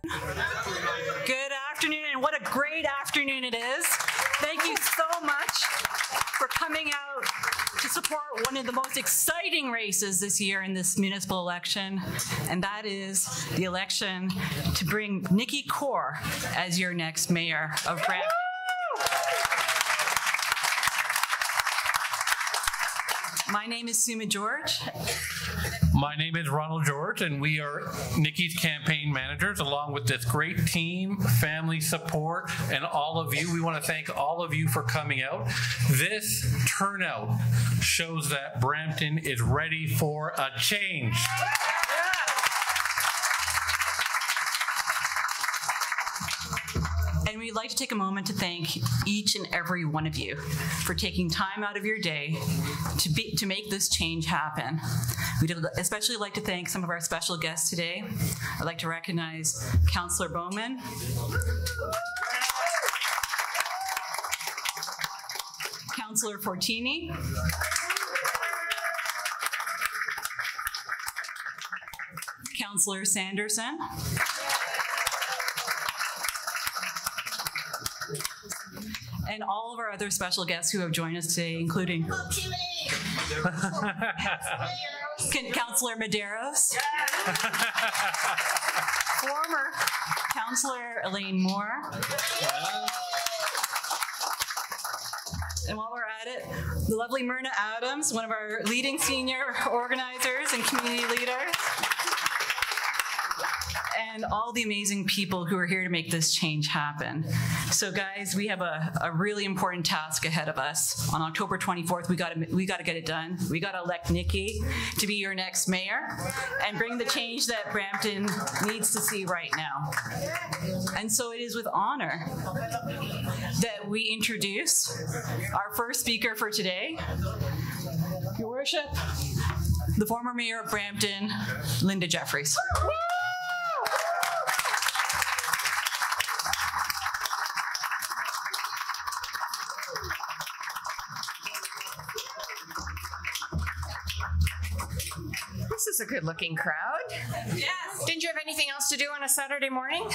Good afternoon, and what a great afternoon it is. Thank you so much for coming out to support one of the most exciting races this year in this municipal election, and that is the election to bring Nikki Kaur as your next mayor of Brampton. My name is Suma George. My name is Ronald George, and we are Nikki's campaign managers, along with this great team, family support, and all of you. We want to thank all of you for coming out. This turnout shows that Brampton is ready for a change. And we'd like to take a moment to thank each and every one of you for taking time out of your day to make this change happen. We'd especially like to thank some of our special guests today. I'd like to recognize Councillor Bowman, Councillor Fortini, Councillor Sanderson, and all of our other special guests who have joined us today, including Councillor Medeiros, former Councillor Elaine Moore, and while we're at it, the lovely Myrna Adams, one of our leading senior organizers and community leaders, and all the amazing people who are here to make this change happen. So guys, we have a really important task ahead of us. On October 24th, we gotta get it done. We gotta elect Nikki to be your next mayor and bring the change that Brampton needs to see right now. And so it is with honor that we introduce our first speaker for today, Your Worship, the former mayor of Brampton, Linda Jeffries. This is a good-looking crowd. Yes. Didn't you have anything else to do on a Saturday morning?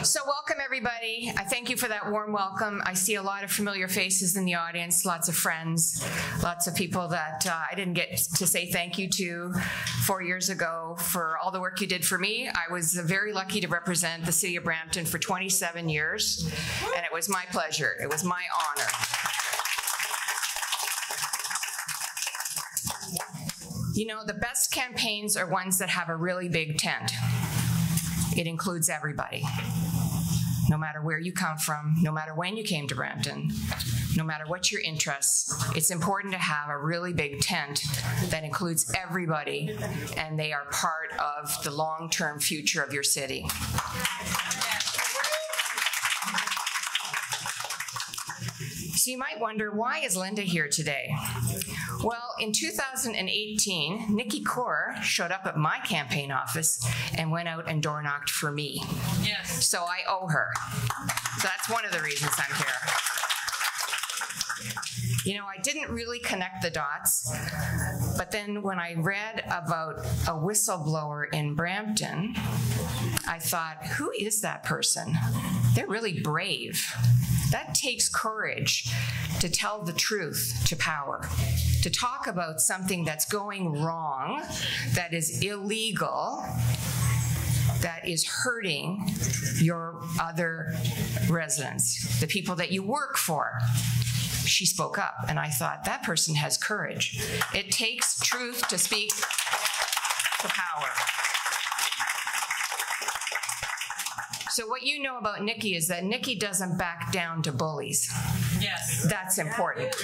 So welcome, everybody. I thank you for that warm welcome. I see a lot of familiar faces in the audience, lots of friends, lots of people that I didn't get to say thank you to 4 years ago for all the work you did for me. I was very lucky to represent the city of Brampton for 27 years, and it was my pleasure. It was my honor. You know, the best campaigns are ones that have a really big tent. It includes everybody. No matter where you come from, no matter when you came to Brampton, no matter what your interests, it's important to have a really big tent that includes everybody, and they are part of the long-term future of your city. So you might wonder, why is Linda here today? Well, in 2018, Nikki Kaur showed up at my campaign office and went out and door knocked for me. Yes. So I owe her. So that's one of the reasons I'm here. You know, I didn't really connect the dots, but then when I read about a whistleblower in Brampton, I thought, who is that person? They're really brave. That takes courage to tell the truth to power, to talk about something that's going wrong, that is illegal, that is hurting your other residents, the people that you work for. She spoke up, and I thought, that person has courage. It takes truth to speak to power. So what you know about Nikki is that Nikki doesn't back down to bullies. Yes. That's important.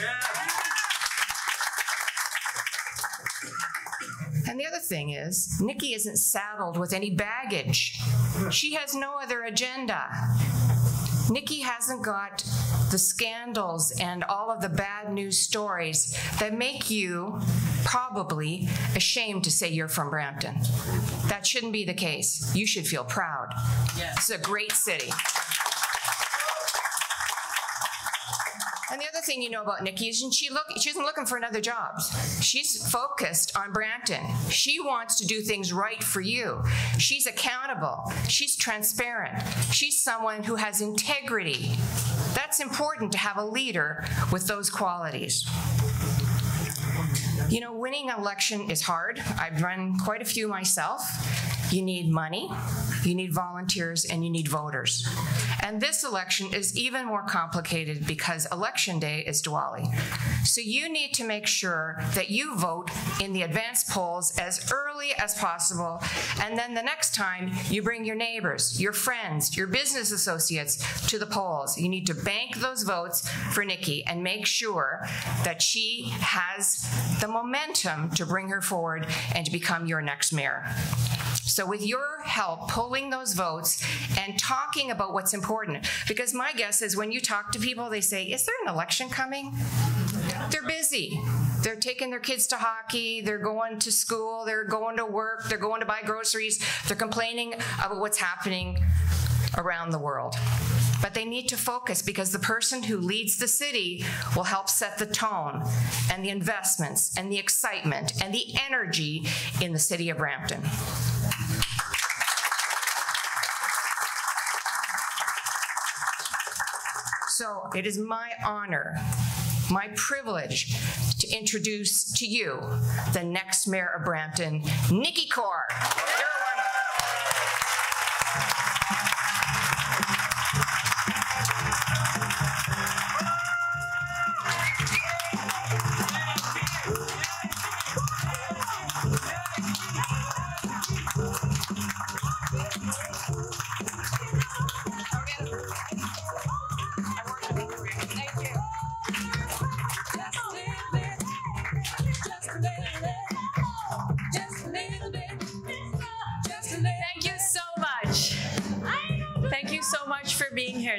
And the other thing is, Nikki isn't saddled with any baggage. She has no other agenda. Nikki hasn't got the scandals and all of the bad news stories that make you probably ashamed to say you're from Brampton. That shouldn't be the case. You should feel proud. Yes. It's a great city. And the other thing you know about Nikki is she isn't looking for another job. She's focused on Brampton. She wants to do things right for you. She's accountable. She's transparent. She's someone who has integrity. That's important to have a leader with those qualities. You know, winning an election is hard. I've run quite a few myself. You need money, you need volunteers, and you need voters. And this election is even more complicated because election day is Diwali. So you need to make sure that you vote in the advanced polls as early as possible, and then the next time you bring your neighbors, your friends, your business associates to the polls. You need to bank those votes for Nikki and make sure that she has the momentum to bring her forward and to become your next mayor. So with your help pulling those votes and talking about what's important, because my guess is when you talk to people, they say, is there an election coming? They're busy. They're taking their kids to hockey, they're going to school, they're going to work, they're going to buy groceries, they're complaining about what's happening around the world. But they need to focus because the person who leads the city will help set the tone and the investments and the excitement and the energy in the city of Brampton. So it is my honor, my privilege to introduce to you the next mayor of Brampton, Nikki Kaur.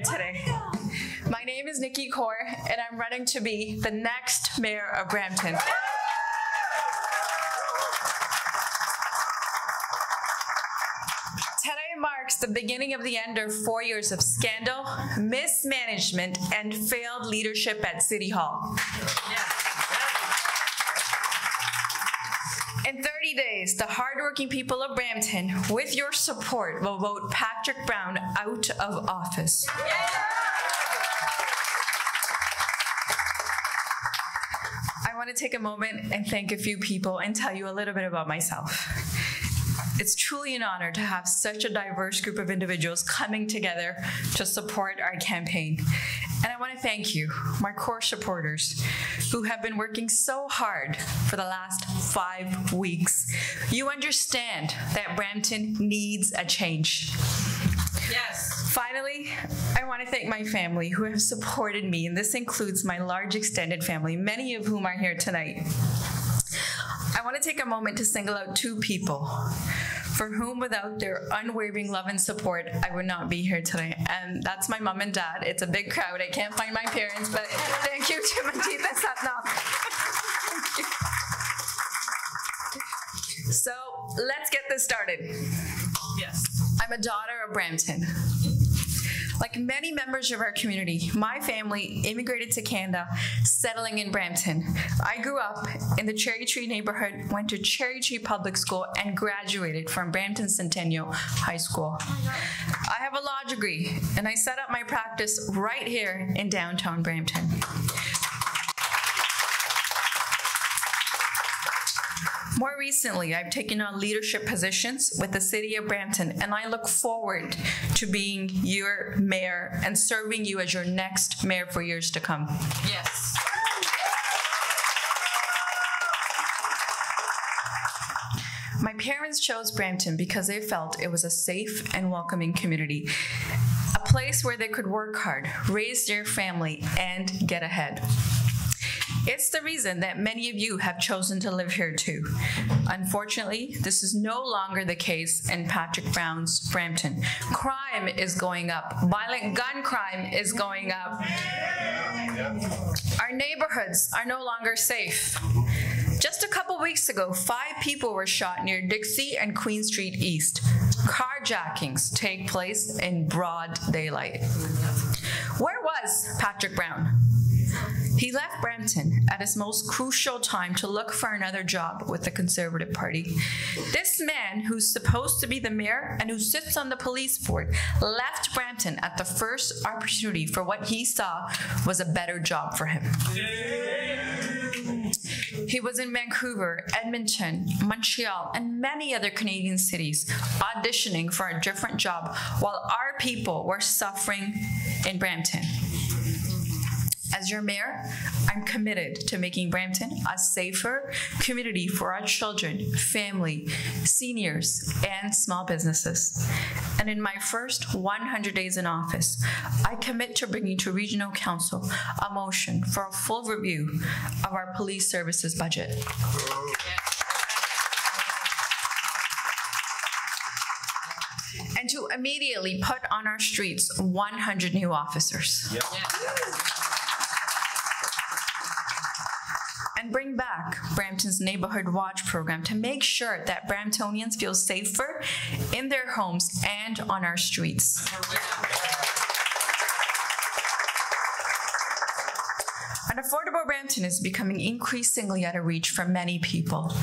Today. My name is Nikki Kaur, and I'm running to be the next mayor of Brampton. Today marks the beginning of the end of 4 years of scandal, mismanagement, and failed leadership at City Hall. In 30 days, the hardworking people of Brampton, with your support, will vote Patrick Brown out of office. I want to take a moment and thank a few people and tell you a little bit about myself. It's truly an honor to have such a diverse group of individuals coming together to support our campaign. And I want to thank you, my core supporters, who have been working so hard for the last 5 weeks. You understand that Brampton needs a change. Yes. Finally, I want to thank my family who have supported me, and this includes my large extended family, many of whom are here tonight. I want to take a moment to single out 2 people for whom without their unwavering love and support, I would not be here today. And that's my mom and dad. It's a big crowd. I can't find my parents, but thank you to Manjeet and Satnam. So let's get this started. Yes. I'm a daughter of Brampton. Like many members of our community, my family immigrated to Canada, settling in Brampton. I grew up in the Cherry Tree neighborhood, went to Cherry Tree Public School, and graduated from Brampton Centennial High School. I have a law degree, and I set up my practice right here in downtown Brampton. More recently, I've taken on leadership positions with the City of Brampton, and I look forward to being your mayor and serving you as your next mayor for years to come. Yes. My parents chose Brampton because they felt it was a safe and welcoming community, a place where they could work hard, raise their family, and get ahead. It's the reason that many of you have chosen to live here too. Unfortunately, this is no longer the case in Patrick Brown's Brampton. Crime is going up. Violent gun crime is going up. Our neighborhoods are no longer safe. Just a couple weeks ago, 5 people were shot near Dixie and Queen Street East. Carjackings take place in broad daylight. Where was Patrick Brown? He left Brampton at his most crucial time to look for another job with the Conservative Party. This man, who's supposed to be the mayor and who sits on the police board, left Brampton at the first opportunity for what he saw was a better job for him. He was in Vancouver, Edmonton, Montreal, and many other Canadian cities auditioning for a different job while our people were suffering in Brampton. As your mayor, I'm committed to making Brampton a safer community for our children, family, seniors, and small businesses. And in my first 100 days in office, I commit to bringing to Regional Council a motion for a full review of our police services budget. And to immediately put on our streets 100 new officers. Yep. And bring back Brampton's Neighborhood Watch program to make sure that Bramptonians feel safer in their homes and on our streets. An affordable Brampton is becoming increasingly out of reach for many people.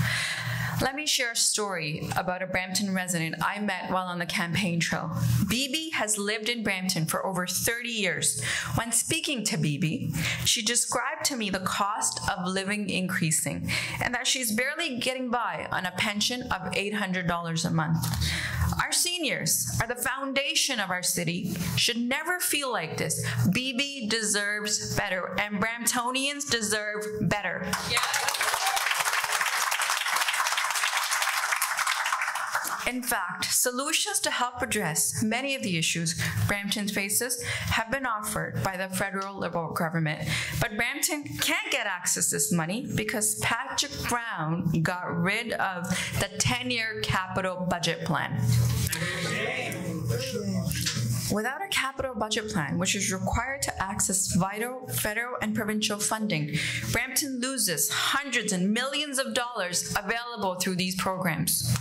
Let me share a story about a Brampton resident I met while on the campaign trail. BB has lived in Brampton for over 30 years. When speaking to BB, she described to me the cost of living increasing and that she's barely getting by on a pension of $800 a month. Our seniors are the foundation of our city, should never feel like this. BB deserves better, and Bramptonians deserve better. Yeah. In fact, solutions to help address many of the issues Brampton faces have been offered by the federal Liberal government, but Brampton can't get access to this money because Patrick Brown got rid of the 10-year capital budget plan. Without a capital budget plan, which is required to access vital federal and provincial funding, Brampton loses hundreds and millions of dollars available through these programs.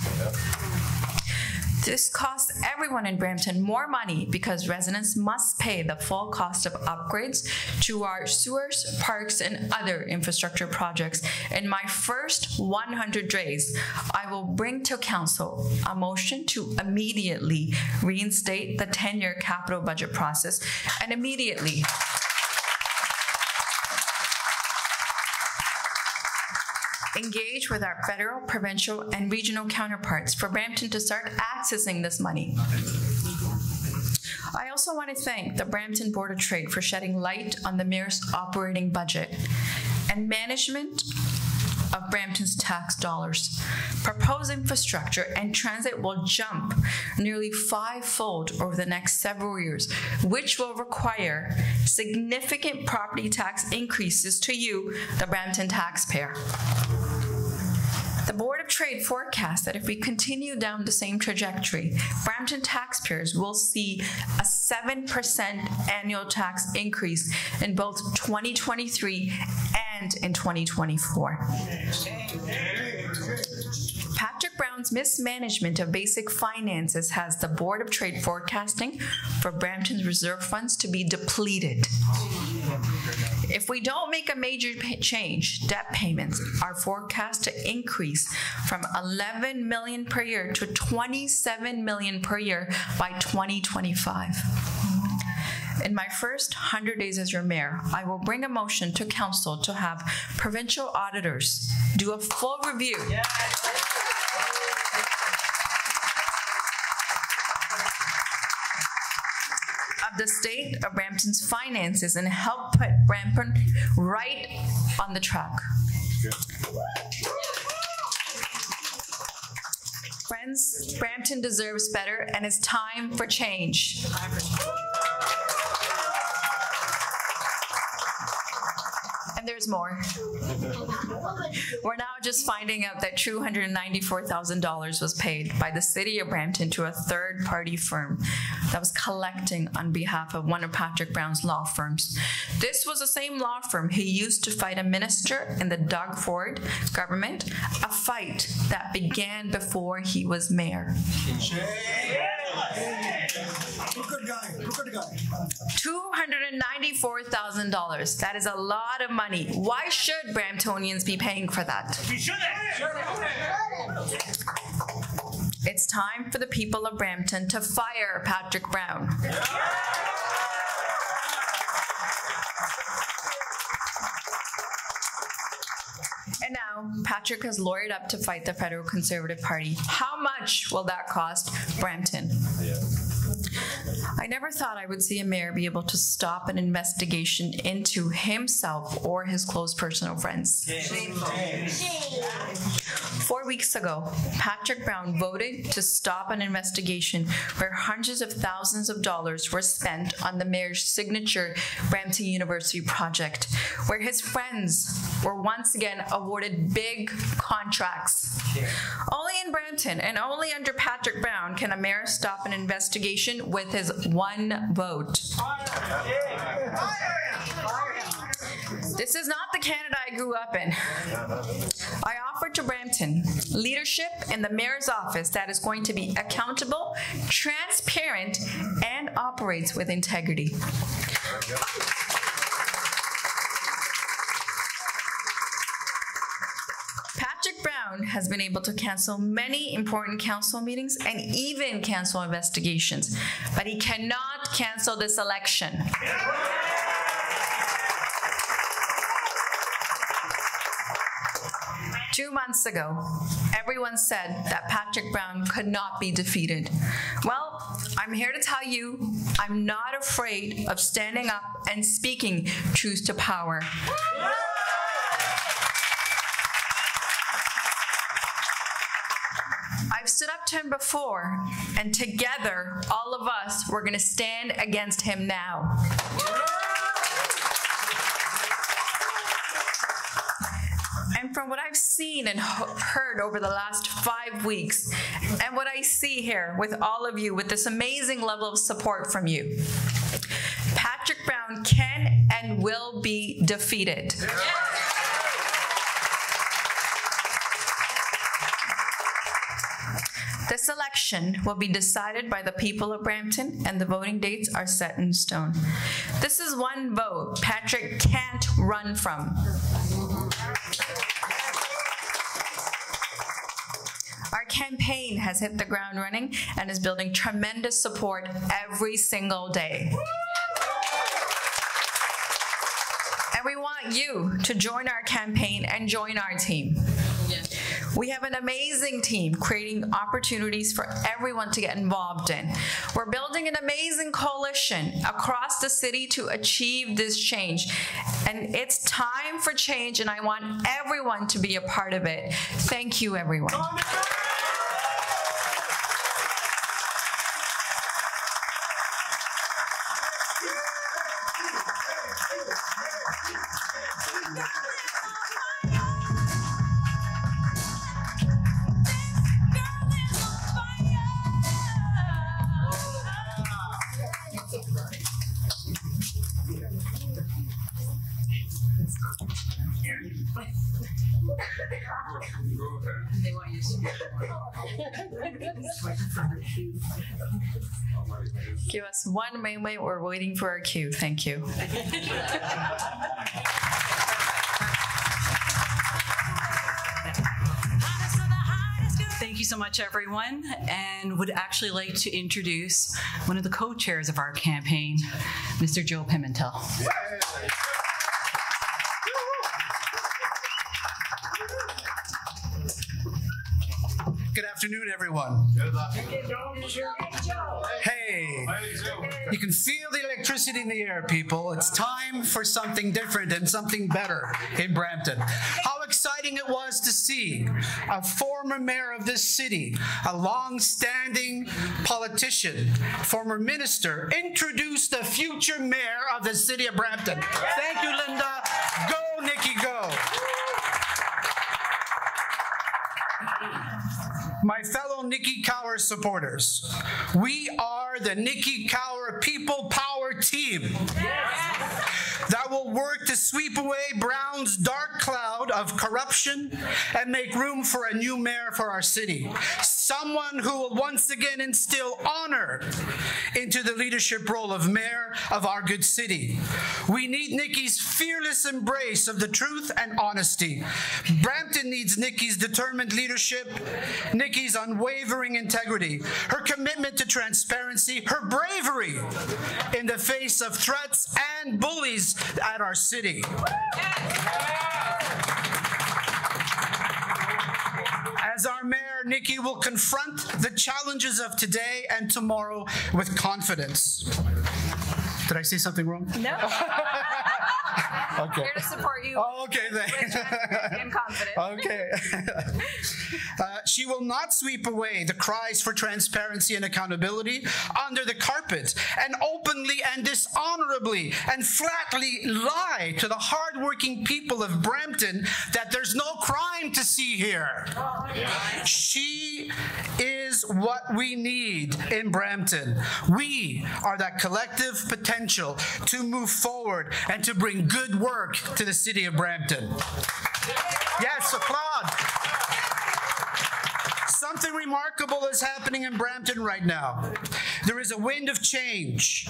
This costs everyone in Brampton more money because residents must pay the full cost of upgrades to our sewers, parks, and other infrastructure projects. In my first 100 days, I will bring to Council a motion to immediately reinstate the 10-year capital budget process and immediately engage with our federal, provincial, and regional counterparts for Brampton to start accessing this money. I also want to thank the Brampton Board of Trade for shedding light on the mayor's operating budget and management of Brampton's tax dollars. Proposed infrastructure and transit will jump nearly five-fold over the next several years, which will require significant property tax increases to you, the Brampton taxpayer. The Board of Trade forecasts that if we continue down the same trajectory, Brampton taxpayers will see a 7% annual tax increase in both 2023 and in 2024. Patrick Brown's mismanagement of basic finances has the Board of Trade forecasting for Brampton's reserve funds to be depleted. If we don't make a major change, debt payments are forecast to increase from $11 million per year to $27 million per year by 2025. In my first 100 days as your mayor, I will bring a motion to Council to have provincial auditors do a full review. Yeah. Of the state of Brampton's finances and help put Brampton right on the track. Friends, Brampton deserves better, and it's time for change. And there's more. We're now just finding out that $294,000 was paid by the city of Brampton to a third-party firm that was collecting on behalf of one of Patrick Brown's law firms. This was the same law firm he used to fight a minister in the Doug Ford government, a fight that began before he was mayor. $294,000. That is a lot of money. Why should Bramptonians be paying for that? It's time for the people of Brampton to fire Patrick Brown. And now, Patrick has lawyered up to fight the Federal Conservative Party. How much will that cost Brampton? I never thought I would see a mayor be able to stop an investigation into himself or his close personal friends. 4 weeks ago, Patrick Brown voted to stop an investigation where hundreds of thousands of dollars were spent on the mayor's signature Brampton University project, where his friends were once again awarded big contracts. Only in Brampton and only under Patrick Brown can a mayor stop an investigation with his one vote. This is not the Canada I grew up in. I offered to Brampton leadership in the mayor's office that is going to be accountable, transparent, and operates with integrity. Patrick Brown has been able to cancel many important council meetings and even cancel investigations, but he cannot cancel this election. 2 months ago, everyone said that Patrick Brown could not be defeated. Well, I'm here to tell you, I'm not afraid of standing up and speaking truth to power. I've stood up to him before, and together, all of us, we're going to stand against him now. And from what I've seen and heard over the last 5 weeks, and what I see here with all of you, with this amazing level of support from you, Patrick Brown can and will be defeated. This election will be decided by the people of Brampton, and the voting dates are set in stone. This is one vote Patrick can't run from. Our campaign has hit the ground running and is building tremendous support every single day. And we want you to join our campaign and join our team. We have an amazing team creating opportunities for everyone to get involved in. We're building an amazing coalition across the city to achieve this change. And it's time for change, and I want everyone to be a part of it. Thank you, everyone. Give us 1 moment. We're waiting for our cue. Thank you. Thank you so much, everyone, and would actually like to introduce one of the co-chairs of our campaign, Mr. Joe Pimentel. Good afternoon, everyone. Hey, you can feel the electricity in the air, people. It's time for something different and something better in Brampton. How exciting it was to see a former mayor of this city, a long-standing politician, former minister, introduce the future mayor of the city of Brampton. Thank you, Linda. Go, Nikki, go. My fellow Nikki Kaur supporters, we are the Nikki Kaur People Power Team that will work to sweep away Brown's dark cloud of corruption and make room for a new mayor for our city. someone who will once again instill honor into the leadership role of mayor of our good city. We need Nikki's fearless embrace of the truth and honesty. Brampton needs Nikki's determined leadership, Nikki's unwavering integrity, her commitment to transparency, her bravery in the face of threats and bullies at our city. As our mayor, Nikki will confront the challenges of today and tomorrow with confidence. Did I say something wrong? No. Okay. Here to support you. Oh, okay, thanks. I'm confident. Okay. She will not sweep away the cries for transparency and accountability under the carpet and openly and dishonorably and flatly lie to the hardworking people of Brampton that there's no crime to see here. She is what we need in Brampton. We are that collective potential to move forward and to bring good work to the city of Brampton. Yes, applaud. Something remarkable is happening in Brampton right now. There is a wind of change.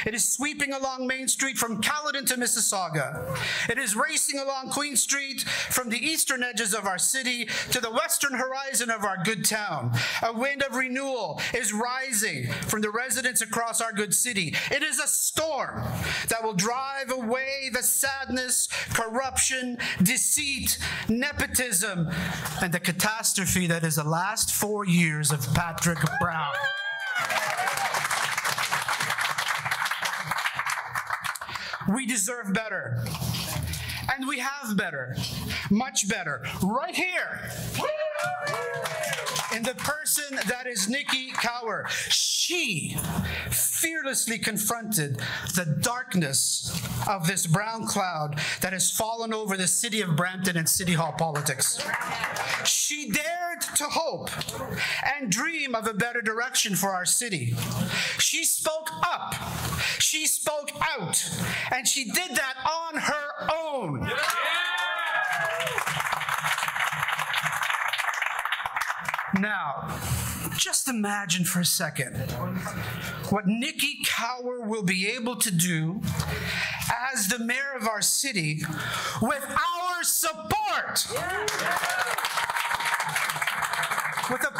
It is sweeping along Main Street from Caledon to Mississauga. It is racing along Queen Street from the eastern edges of our city to the western horizon of our good town. A wind of renewal is rising from the residents across our good city. It is a storm that will drive away the sadness, corruption, deceit, nepotism, and the catastrophe that is the last 4 years of Patrick Brown. We deserve better. And we have better. Much better. Right here. In the person that is Nikki Kaur. She fearlessly confronted the darkness of this brown cloud that has fallen over the city of Brampton and City Hall politics. She dared to hope and dream of a better direction for our city. She spoke up. She spoke out. And she did that on her own. Yeah. Now, just imagine for a second what Nikki Kaur will be able to do as the mayor of our city with our support. With a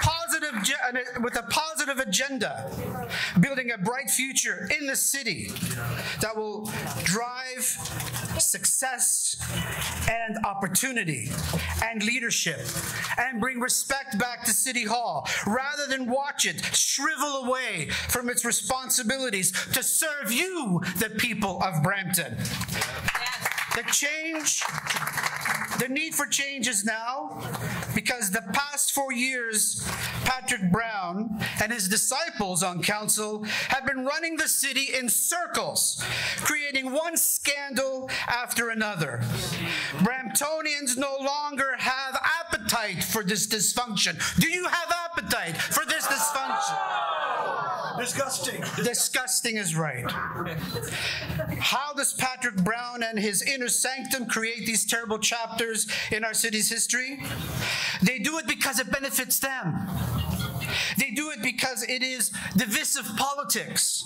positive agenda, building a bright future in the city that will drive success and opportunity and leadership and bring respect back to City Hall rather than watch it shrivel away from its responsibilities to serve you, the people of Brampton. The need for change is now because the past 4 years, Patrick Brown and his disciples on council have been running the city in circles, creating one scandal after another. Bramptonians no longer have appetite for this dysfunction. Do you have appetite for this dysfunction? Disgusting. Disgusting is right. How does Patrick Brown and his inner sanctum create these terrible chapters in our city's history? They do it because it benefits them. They do it because it is divisive politics.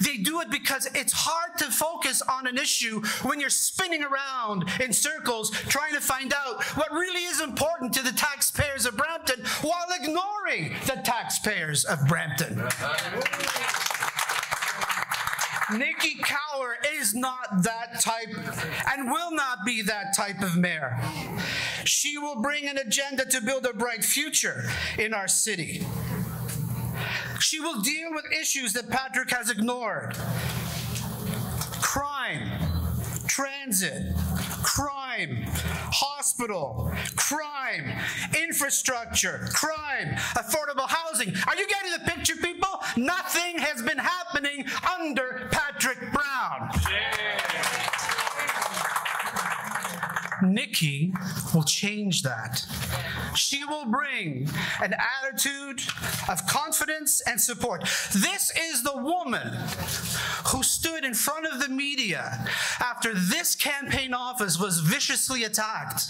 They do it because it's hard to focus on an issue when you're spinning around in circles trying to find out what really is important to the taxpayers of Brampton while ignoring the taxpayers of Brampton. Nikki Kaur is not that type and will not be that type of mayor. She will bring an agenda to build a bright future in our city. She will deal with issues that Patrick has ignored. Crime, transit, crime, hospital, crime, infrastructure, crime, affordable housing. Are you getting the picture, people? Nothing has been happening under Patrick Brown. Nikki will change that. She will bring an attitude of confidence and support. This is the woman who stood in front of the media after this campaign office was viciously attacked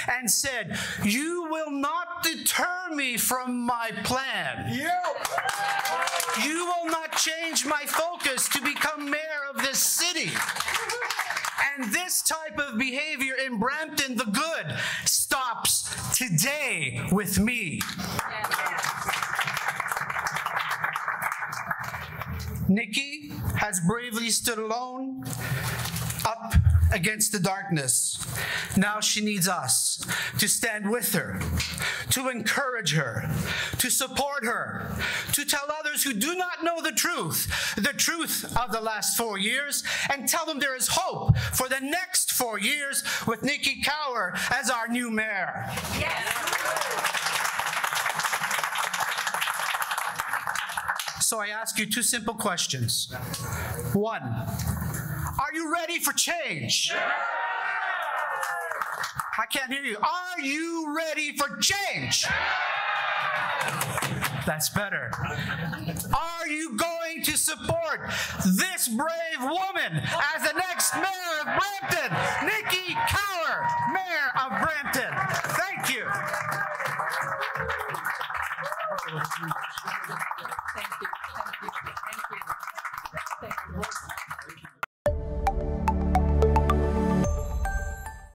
and said, "You will not deter me from my plan. You will not change my focus to become mayor of this city." And this type of behavior in Brampton, the good, stops today with me. Nikki has bravely stood alone, up against the darkness. Now she needs us to stand with her, to encourage her, to support her, to tell others who do not know the truth of the last 4 years, and tell them there is hope for the next 4 years with Nikki Kaur as our new mayor. So I ask you 2 simple questions. 1, are you ready for change? I can't hear you. Are you ready for change? That's better. Are you going to support this brave woman as the next mayor of Brampton, Nikki Kaur, mayor of Brampton? Thank you.